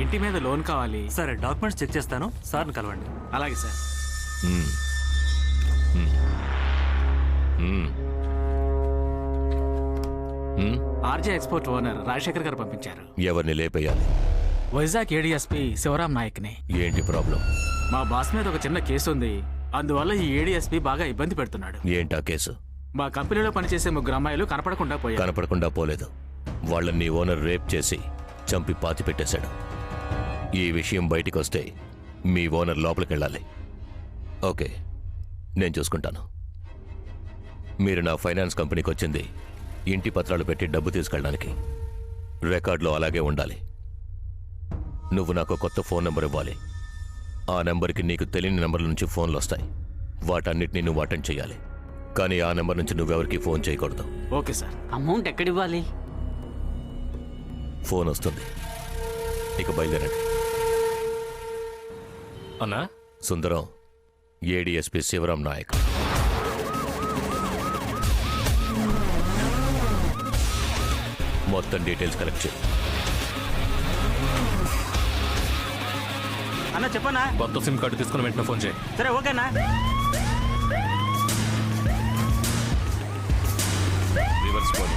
ఇంటి మీద లోన్ కావాలి. సరే, డాక్యుమెంట్స్ చెక్ చేస్తాను, సార్ని కలవండి. అలాగే sir. RJ export owner Rajasekhar గారు పంపించారు. ఎవరిని లేపేయాలి? వైజాగ్ ఏడీఎస్పీ శివరాం నాయక్ని. ఏంటి ప్రాబ్లం? మా బాస్ మీద ఒక చిన్న కేసు ఉంది, అందువల్ల ఈ ఏడీఎస్పీ బాగా ఇబ్బంది పెడుతున్నాడు. ఏంటా కేసు? మా కంపెనీలో పనిచేసే 3 అమ్మాయిలు కనపడకుండా పోయారు. కనపడకుండా పోలేదు, వాళ్ళని ఓనర్ రేప్ చేసి చంపి పాతి పెట్టేశాడు. ఈ విషయం బయటికి వస్తే మీ ఓనర్ లోపలికెళ్ళాలి. ఓకే, నేను చూసుకుంటాను. మీరు నా ఫైనాన్స్ కంపెనీకి వచ్చింది ఇంటి పత్రాలు పెట్టి డబ్బు తీసుకెళ్ళడానికి. రికార్డులో అలాగే ఉండాలి. నువ్వు నాకు కొత్త ఫోన్ నెంబర్ ఇవ్వాలి. ఆ నెంబర్కి నీకు తెలియని నెంబర్ల నుంచి ఫోన్లు వస్తాయి. వాటన్నిటిని నువ్వు అటెండ్ చేయాలి, కానీ ఆ నెంబర్ నుంచి నువ్వెవరికి ఫోన్ చేయకూడదు. Okay sir. అమౌంట్ ఎక్కడివ్వాలి? ఫోన్ వస్తుంది, ఇక బయలుదేరండి. అన్నా, సుందరం, ఏడీఎస్పీ శివరాం నాయక్. మొత్తం డీటెయిల్స్ కలెక్ట్ చేయి. అన్న చెప్పనా? కొత్త సిమ్ కార్డు తీసుకుని వెంటనే ఫోన్ చేయి. సరే ఓకేనా? Reverse phone.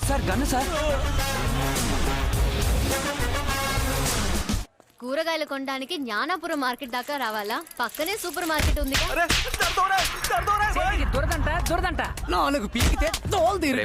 Sir gun sir. కూరగాయలు కొనడానికి జ్ఞానాపురం మార్కెట్ దాకా రావాలా? పక్కనే సూపర్ మార్కెట్ ఉంది. దొరదంట 4 పీకితే తోలు తీరు.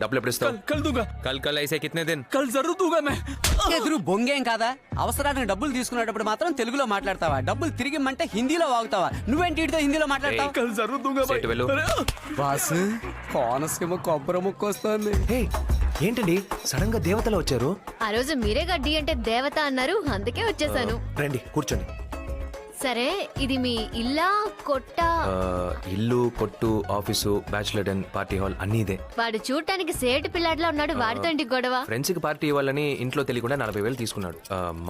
డబ్బులు ఎప్పుడు ఇస్తావు? కల్ ఐసే కితనే దిన్? కల్ జరుగుతూగా మే. ఎదురు బొంగేం కాదా? అవసరానికి డబ్బులు తీసుకునేటప్పుడు మాత్రం తెలుగులో మాట్లాడతావా? డబ్బులు తిరిగిమ్మంటే హిందీలో వాగుతావా? నువ్వేంటి వీటితో హిందీలో మాట్లాడతావు? కల్ జరుగుతూగా బాస్, కోనసీమ కొబ్బరి ముక్క వస్తుంది. ఏంటండి సడన్ గా దేవతలు వచ్చారు? ఆ రోజు మీరే గడ్డి అంటే దేవత అన్నారు, అందుకే వచ్చేసాను. రండి కూర్చోండి. సరే, ఇది మీ ఇల్లా కొట్ట? ఇల్లు, కొట్టు, office, bachelor den, party hall అన్నీ ఇదే. వాడు చూడటానికి సేటు పిల్లాడిలా ఉన్నాడు, వాడితో ఇంటికి గొడవ. ఫ్రెండ్స్ కి పార్టీ ఇవ్వాలని ఇంట్లో తెలియకుండా 40,000 తీసుకున్నాడు.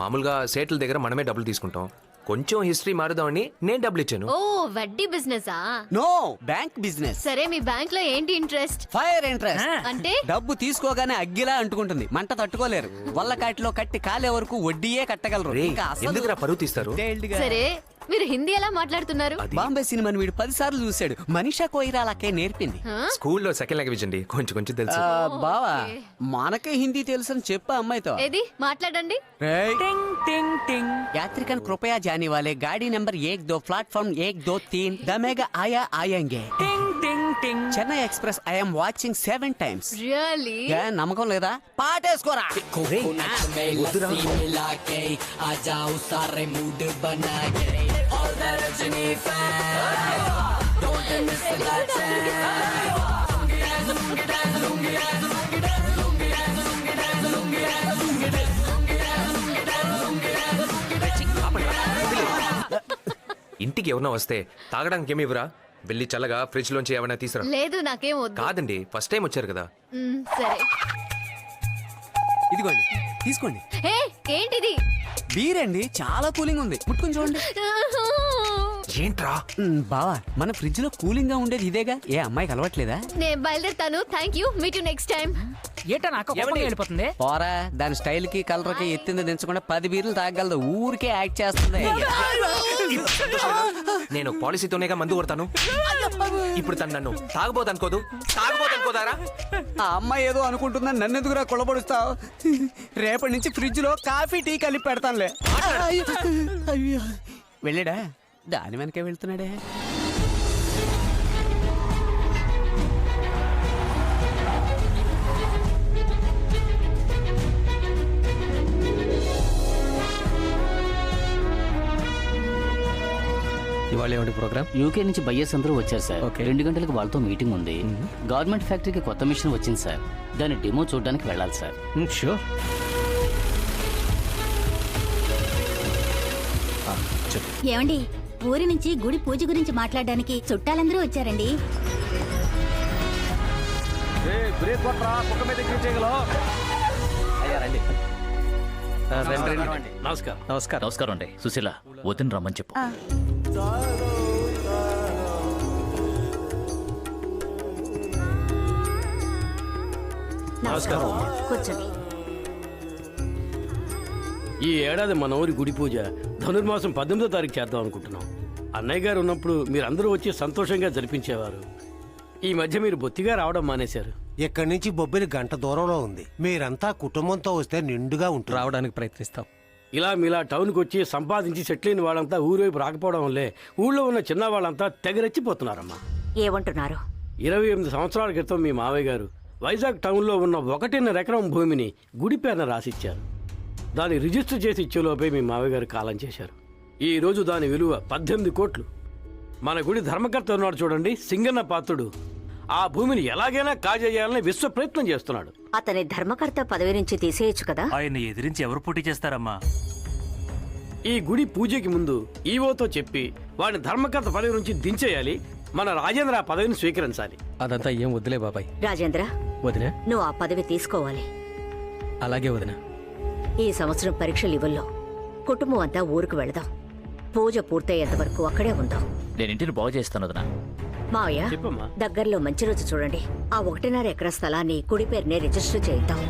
మామూలుగా సేట్ల దగ్గర మనమే డబ్బులు తీసుకుంటాం. కొంచెం హిస్టరీ మారుదామని నేను డబ్బులు ఇచ్చాను. ఓ, వడ్డీ బిజినెసా? No, bank business. సరే, మీ బ్యాంక్ లో ఏంటి ఇంట్రెస్ట్? Fire interest. అంటే డబ్బు తీసుకోగానే అగ్గిలా అంటుకుంటుంది, మంట తట్టుకోలేరు. వల్ల కాటిలో కట్టి కాలే వరకు వడ్డీయే కట్టగలరు. ఇంకా అసలు ఎందుకురా పరువు తీస్తారు? detailed గా. సరే, మీరు హిందీ ఎలా మాట్లాడుతున్నారు? బాంబే సినిమాని వీడు 10 సార్లు చూశాడు. మనీషా కోయిరాలకే నేర్పింది. స్కూల్లో సెకండ్ లాంగ్వేజ్ అండి, కొంచెం కొంచెం తెలుసు. బావా, మనకే హిందీ తెలుసు అని చెప్పా అమ్మాయితో. ఏది మాట్లాడండి. यात्रिकन कृपया जाने वाले गाड़ी नंबर 1, 2 प्लेटफॉर्म 1, 2, 3 दमेगा आएंगे. Chennai express I am watching 7 times. Really? నమ్మకం లేదా? పాటేసుకోరా. ఇంటికి ఎవరన్నా వస్తే తాగడానికి ఏమి ఇవ్వరా? వెళ్ళి చల్లగా ఫ్రిడ్జ్ లోంచి ఏమైనా తీసురా. లేదు, నాకేం వద్దు. కాదండి, ఫస్ట్ టైం వచ్చారు కదా. సరే, ఇదిగోండి, తీసుకోండి. హే, ఏంటిది? బీర్ అండి, చాలా కూలింగ్ ఉంది, ముట్టుకుని చూడండి. ఏంట్రా బావా, మన ఫ్రిడ్జ్ లో కూలింగ్ గా ఉండేది ఇదేగా. ఏ అమ్మాయికి అలవట్లేదా? నేను బయలుదేరుతాను. Thank you, meet you next time. వెళ్ళిపోతుంది. పోరా, దాని స్టైల్ కి కలర్ కి ఎత్తింది దించకుండా 10 బీర్లు తాగలదు. ఊరికే యాక్ట్ చేస్తుంది. నేను పాలసీతోనేగా మందు కొడతాను. ఇప్పుడు తను నన్ను తాగబోదనుకోదారా? ఆ అమ్మాయి ఏదో అనుకుంటుందని నన్ను ఎందుకురా కొలబడుస్తావు? రేపటి నుంచి ఫ్రిడ్జ్ లో కాఫీ టీ కలిపి పెడతానులే. అయ్యో, వెళ్ళాడా? దాని వెనకే వెళ్తున్నాడే. ఇవాళ ఏమిటి ప్రోగ్రామ్? యూకే నుంచి బయ్యర్స్ అందరూ వచ్చారు సార్. Okay. 2 గంటలకు వాళ్ళతో మీటింగ్ ఉంది. గవర్నమెంట్ ఫ్యాక్టరీకి కొత్త మిషన్ వచ్చింది సార్. దాని డెమో చూడడానికి వెళ్ళాలి సార్. షూర్. ఏమండి, ఊరి నుంచి గుడి పూజ గురించి మాట్లాడడానికి చుట్టాలందరూ వచ్చారండి. బ్రేక్ కొట్టరా, కుక్క మీద ఎక్కి చేయగలవు. అయ్యా రండి. నమస్కారం నమస్కారం అండి. సుశీల వదిన రమ్మని చెప్పు. నమస్కారం. కూర్చోండి. ఈ ఏడాది మన ఊరి గుడి పూజ ధనుర్మాసం 18వ తారీఖు చేద్దాం అనుకుంటున్నాం. అన్నయ్య గారు ఉన్నప్పుడు మీరందరూ వచ్చి సంతోషంగా జరిపించేవారు. ఈ మధ్య మీరు బొత్తిగా రావడం మానేశారు. ఇక్కడి నుంచి బొబ్బిలి గంట దూరంలో ఉంది. మీరంతా కుటుంబంతో వస్తే నిండుగా ఉంటుంది. రావడానికి ప్రయత్నిస్తాం. ఇలా మీలా టౌన్కి వచ్చి సంపాదించి సెటిల్ అయిన వాళ్ళంతా ఊరివైపు రాకపోవడం వల్లే ఊళ్ళో ఉన్న చిన్న వాళ్ళంతా తెగరెచ్చిపోతున్నారమ్మా. ఏమంటున్నారు? 28 సంవత్సరాల క్రితం మీ మావయ్య గారు వైజాగ్ టౌన్లో ఉన్న 1.5 ఎకరం భూమిని గుడి పేరున రాసిచ్చారు. దాన్ని రిజిస్టర్ చేసి ఇచ్చేలోపే మీ మావయ్య గారు కాలం చేశారు. ఈ రోజు దాని విలువ 18 కోట్లు. మన గుడి ధర్మకర్త ఉన్నాడు చూడండి, సింగన్న పాత్రుడు, ఆ భూమిని ఎలాగైనా కాజేయాలని విశ్వ ప్రయత్నం చేస్తున్నాడు. అతని ధర్మకర్త పదవి నుంచి తీసేయచ్చు కదా. ఆయన ఎదిరించి ఎవరు పోటీ చేస్తారమ్మా? ఈ గుడి పూజకి ముందు ఈవోతో చెప్పి వాడిని ధర్మకర్త పదవి నుంచి దించేయాలి. మన రాజేంద్ర ఆ పదవిని స్వీకరించాలి. అదంతా ఏం వద్దులే బాబాయ్. రాజేంద్ర, వదినా, నువ్వు ఆ పదవి తీసుకోవాలి. అలాగే వదినా. ఈ సంవత్సరం పరీక్షలు ఇవ్వల్లో కుటుంబం అంతా ఊరుకు వెళదాం. పూజ పూర్తయ్యేంత వరకు అక్కడే ఉందాం. నేను ఇంటిని బాగు చేస్తాను వదినా. మావయ్య, చెప్పమ్మా. దగ్గరలో మంచి రోజు చూడండి. ఆ 1.5 ఎకరా స్థలాన్ని కుడి పేరునే రిజిస్టర్ చేద్దాం.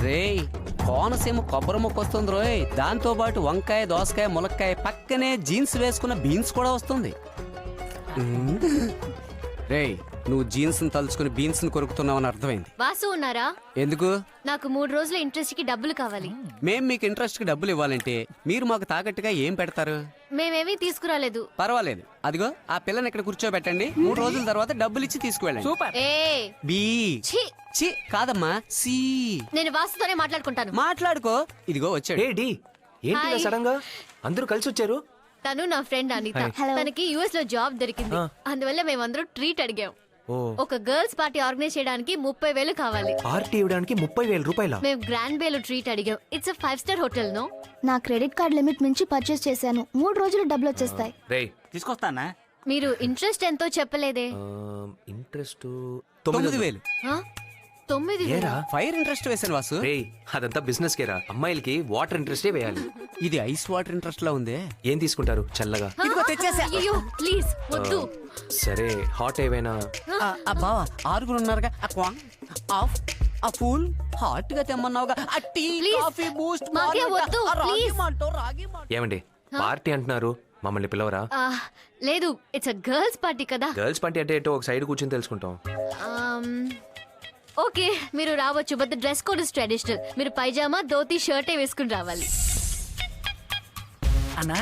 రేయ్, కోనసీమ కొబ్బరి మొక్క వస్తుంది రోయ్. దాంతో పాటు వంకాయ, దోసకాయ, ములక్కాయ, పక్కనే జీన్స్ వేసుకున్న బీన్స్ కూడా వస్తుంది. రేయ్, నువ్వు జీన్స్ తలుచుకుని బీన్స్ కొరుకుతున్నావని అర్థమైంది. వాసు ఉన్నారా? ఎందుకు? నాకు 3 రోజుల ఇంట్రెస్ట్ కి డబ్బులు కావాలి. మేం మీకు ఇంట్రెస్ట్ కి డబ్బులు ఇవ్వాలంటే మీరు మాకు తాకట్టుగా ఏం పెడతారు? మేమేమీ తీసుకురాలేదు. పర్వాలేదు, అదిగో ఆ పిల్లని ఇక్కడ కూర్చోబెట్టండి. 3 రోజుల తర్వాత డబ్బులు ఇచ్చి తీసుకువెళ్ళండి. సూపర్. ఏ బి ఛీ! చి కాదమ్మా, సి. నేను వాసుతోనే మాట్లాడుకుంటాను. మాట్లాడుకో. ఇదిగో వచ్చాడు. ఏ డి ఏంటి హాయ్. సడన్ గా అందరూ కలిసి వచ్చారు? తను నా ఫ్రెండ్ అనిత. తనకి యుఎస్ లో జాబ్ దొరికింది. అందువల్ల మేమందరం ట్రీట్ అడిగాం. ఒక గర్ల్స్ పార్టీ ఆర్గనైజ్ చేయడానికి 30,000 కావాలి. పార్టీ ఇవ్వడానికి 30,000 రూపాయల? మేము గ్రాండ్ బేలో ట్రీట్ అడిగాం. It's a 5-star hotel. No, నా క్రెడిట్ కార్డ్ లిమిట్ మించి పర్చేస్ చేశాను. 3 రోజులు డబ్బులు వచ్చేస్తాయి. రేయ్, తీసుకొస్తానా? మీరు ఇంట్రెస్ట్ ఎంతో చెప్పలేదే. ఇంట్రెస్ట్ 9,000. ఆ? 9,000? ఏరా? ఫైర్ ఇంట్రెస్ట్ వేసాను వాసు. రేయ్, అదంతా బిజినెస్ కేరా. అమ్మాయిలకి వాటర్ ఇంట్రెస్టే వేయాలి. ఇది ఐస్ వాటర్ ఇంట్రెస్ట్ లా ఉంది. ఏం తీసుకుంటారు చల్లగా? అయ్యో ప్లీజ్ వద్దు. సరే, హాట్ ఏవైనా? బావా, 6 ఉన్నారుగా. ఆఫ్ ఆ ఫుల్ హాట్ గా తెమ్మన్నావుగా. ఆ టీ, Please. కాఫీ, బూస్ట్, మాకే వద్దు, please. రాగి మాల్ట్. ఏమండి, పార్టీ అంటున్నారు, మమ్మల్ని పిలవరా? ఆ, లేదు, ఇట్స్ అ గర్ల్స్ పార్టీ కదా. గర్ల్స్ పార్టీ అంటే ఏంటో ఒక సైడ్ కూర్చొని తెలుసుకుంటాం. ఓకే, మీరు రావచ్చు. But dress code is traditional. మీరు పైజామా, ధోతి, షర్టే వేసుకుని రావాలి. అన్నా,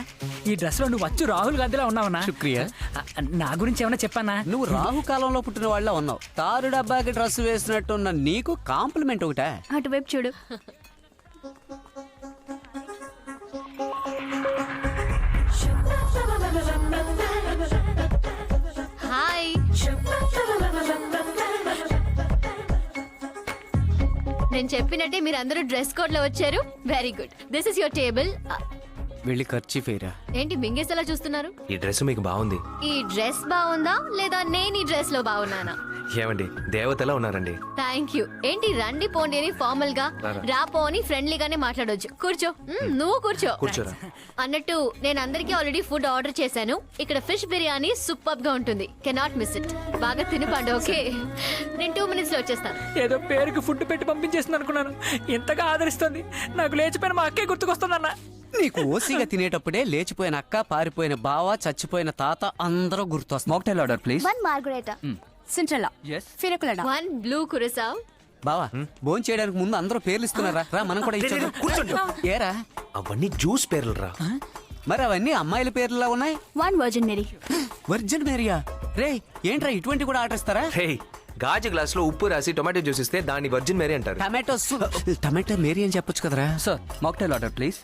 ఈ డ్రెస్ లో నువ్వు వచ్చు రాహుల్ గాంధీలా ఉన్నావన్నా. శుక్రియా. నా గురించి ఏమన్నా చెప్పానా? నువ్వు రాహు కాలంలో పుట్టిన వాళ్ళ ఉన్నావు. తారు డబ్బాకి డ్రెస్ వేసినట్టున్న నీకు కాంప్లిమెంట్ ఒకటా? అటువైపు చూడు. హాయ్. నేను చెప్పినట్టే మీరు అందరూ డ్రెస్ కోడ్ లో వచ్చారు. Very good. This is your table. వెళ్ళి ఖర్చు ఫేరా. ఏంటి మింగేసేలా చూస్తున్నారు? ఈ డ్రెస్ మీకు బాగుంది. ఈ డ్రెస్ బాగుందా లేదా నేను ఈ డ్రెస్ లో బాగున్నానా? ఏమండి, దేవతలా ఉన్నారండి. Thank you. ఏంటి రండి పోండి అని ఫార్మల్ గా, రాపో అని ఫ్రెండ్లీగానే మాట్లాడొచ్చు. కూర్చో. నువ్వు కూర్చో. కూర్చోరా. అన్నట్టు నేను అందరికీ ఆల్రెడీ ఫుడ్ ఆర్డర్ చేశాను. ఇక్కడ ఫిష్ బిర్యానీ సూపర్ గా ఉంటుంది. Cannot miss it. బాగా తినిపండి. ఓకే, నేను 2 minutes లో వచ్చేస్తాను. ఏదో పేరుకి ఫుడ్ పెట్టి పంపించేస్తుంది అనుకున్నాను. ఇంతగా ఆదరిస్తుంది. నాకు లేచిపోయిన మా అక్కే గుర్తుకొస్తుందన్నా. నీకు ఓసిగా తినేటప్పుడే లేచిపోయిన అక్క, పారిపోయిన బావ, చచ్చిపోయిన తాత అందరూ గుర్తొస్తారు. Mocktail order please. 1 margarita, cinderella, pina colada. 1 blue curacao. బావా, భోజనం చేయడానికి ముందు అందరూ పేర్లు ఇస్తున్నారా? రా, మనం కూడా ఇచ్చాడు. కూర్చోండి. ఏరా, అవన్నీ జ్యూస్ పేర్లు రా. మరి అవన్నీ అమ్మాయిల పేర్లా ఉన్నాయి. 1 వర్జిన్ మేరీ. వర్జిన్ మేరియా? రే, ఏంట్రా ఇటువంటి కూడా ఆర్డర్ ఇస్తారా? రేయ్, గాజు గ్లాస్ లో ఉప్పు రాసి టొమాటో జ్యూస్ ఇస్తే దాన్ని వర్జిన్ మేరీ అంటారు. టమాటో మేరీ అని చెప్పొచ్చు కదరా. Sir mocktail order please.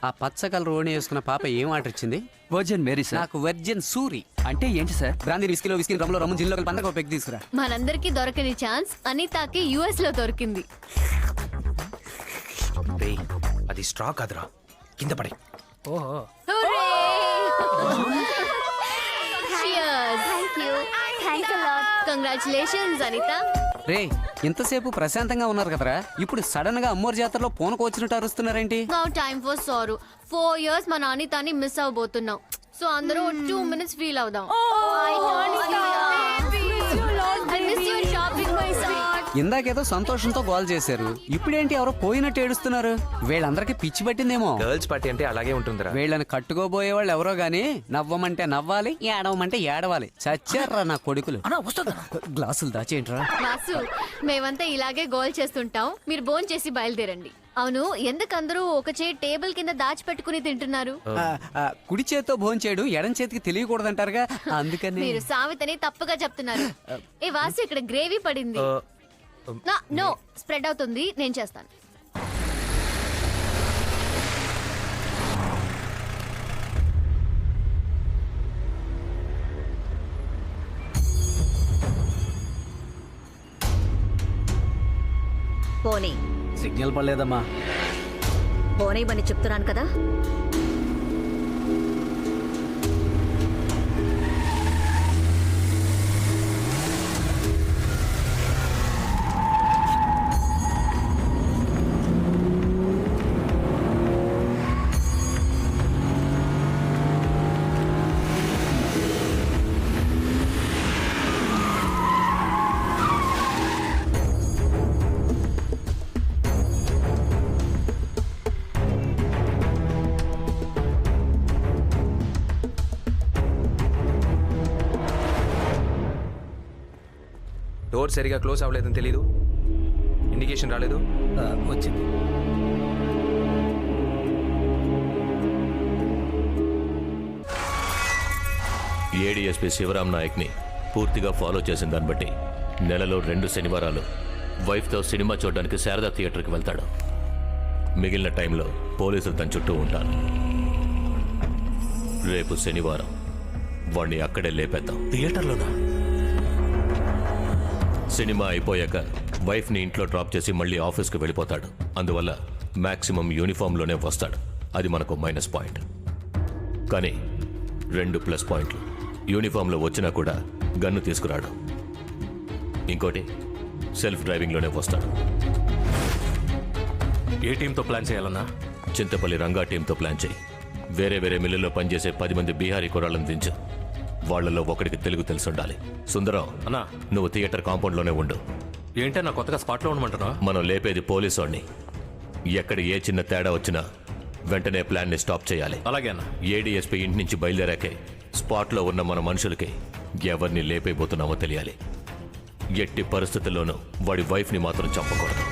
ఆ పచ్చ కలర్ ఓణి వేసుకున్న పాప ఏం ఆర్డర్ ఇచ్చింది? Virgin Mary sir. నాకు వర్జిన్ సూరి. అంటే ఏంటి సార్? బ్రాందీ విస్కీలో విస్కీ రమ్లో రమ్ము జిల్లో పండగ ఒక పెగ్ తీసుకురా. మనందరికీ దొరకని ఛాన్స్ అనితాకి యుఎస్ లో దొరికింది. రేయ్, అది స్ట్రా కాదురా, కింద పడే. ఓహో. హూరే! కంగ్రాచులేషన్స్ అనిత. రే ఇంతసేపు ప్రశాంతంగా ఉన్నారు కదరా, ఇప్పుడు సడన్ గా అమ్మోరు జాతరలో పూనకు వచ్చినట్టు అరుస్తున్నారేంటి? Now time for sir. 4 years మన అనితని మిస్ అవబోతున్నాం. సో అందరూ 2 minutes ఫీల్ అవుదాం. ఇందాకేదో సంతోషంతో గోల్ చేశారు, ఇప్పుడేంటి ఎవరో పోయినట్టు ఏడుస్తున్నారు? వీళ్ళందరికీ పిచ్చి పట్టిందేమో. గర్ల్స్ పార్టీ అంటే అలాగే ఉంటుందిరా. వీళ్ళని కట్టుకోబోయే వాళ్ళు ఎవరో గానీ నవ్వమంటే నవ్వాలి, ఏడవమంటే ఏడవాలి. చచ్చారా నా కొడుకులు. గ్లాసులు దాచేంట్రా. వాసు, మేమంతా ఇలాగే గోల్ చేస్తుంటాం. మీరు భోన్ చేసి బయలుదేరండి. అవును, ఎందుకందరూ ఒక చేయి టేబుల్ కింద దాచిపెట్టుకుని తింటున్నారు? కుడి చేత్తో భోంచేయడం ఎడం చేతికి తెలియకూడదంటారుగా, అందుకని. మీరు సావితని తప్పుగా చెప్తున్నారు. ఏ వాసు, ఇక్కడ గ్రేవీ పడింది. నో, స్ప్రెడ్ అవుతుంది, నేను చేస్తాను. పోనీ సిగ్నల్ పడలేదమ్మా. పోనీమని చెప్తున్నాను కదా. డోర్ సరిగా క్లోజ్ అవ్వలేదని తెలీదు, ఇండికేషన్ రాలేదు. వచ్చింది. ఏడీఎస్పీ శివరాం నాయక్ని పూర్తిగా ఫాలో చేసిన దాన్ని బట్టి నెలలో 2 శనివారాలు వైఫ్తో సినిమా చూడడానికి శారదా థియేటర్కి వెళ్తాడు. మిగిలిన టైంలో పోలీసులు తన చుట్టూ ఉంటారు. రేపు శనివారం వాణ్ణి అక్కడే లేపేద్దాం. థియేటర్లోనా? సినిమా అయిపోయాక వైఫ్ని ఇంట్లో డ్రాప్ చేసి మళ్ళీ ఆఫీస్కి వెళ్ళిపోతాడు. అందువల్ల మ్యాక్సిమం యూనిఫామ్లోనే వస్తాడు. అది మనకు మైనస్ పాయింట్. కానీ 2 ప్లస్ పాయింట్లు. యూనిఫామ్లో వచ్చినా కూడా గన్ను తీసుకురాడు. ఇంకోటి, సెల్ఫ్ డ్రైవింగ్లోనే వస్తాడు. ఏ టీంతో ప్లాన్ చేయాలన్నా? చింతపల్లి రంగా టీంతో ప్లాన్ చేయి. వేరే వేరే మిల్లుల్లో పనిచేసే 10 మంది బీహారీ కుర్రాళ్ళని దించు. వాళ్లలో ఒకడికి తెలుగు తెలిసి ఉండాలి. సుందరం అన్నా, నువ్వు థియేటర్ కాంపౌండ్లోనే ఉండు. ఏంటన్నా కొత్తగా స్పాట్లో ఉండమంటున్నా? మనం లేపేది పోలీసోడిని. ఎక్కడ ఏ చిన్న తేడా వచ్చినా వెంటనే ప్లాన్ని స్టాప్ చేయాలి. అలాగే అన్న. ఏడీఎస్పీ ఇంటి నుంచి బయలుదేరాకే స్పాట్లో ఉన్న మన మనుషులకి ఎవరిని లేపైపోతున్నామో తెలియాలి. ఎట్టి పరిస్థితుల్లోనూ వాడి వైఫ్ని మాత్రం చంపకూడదు.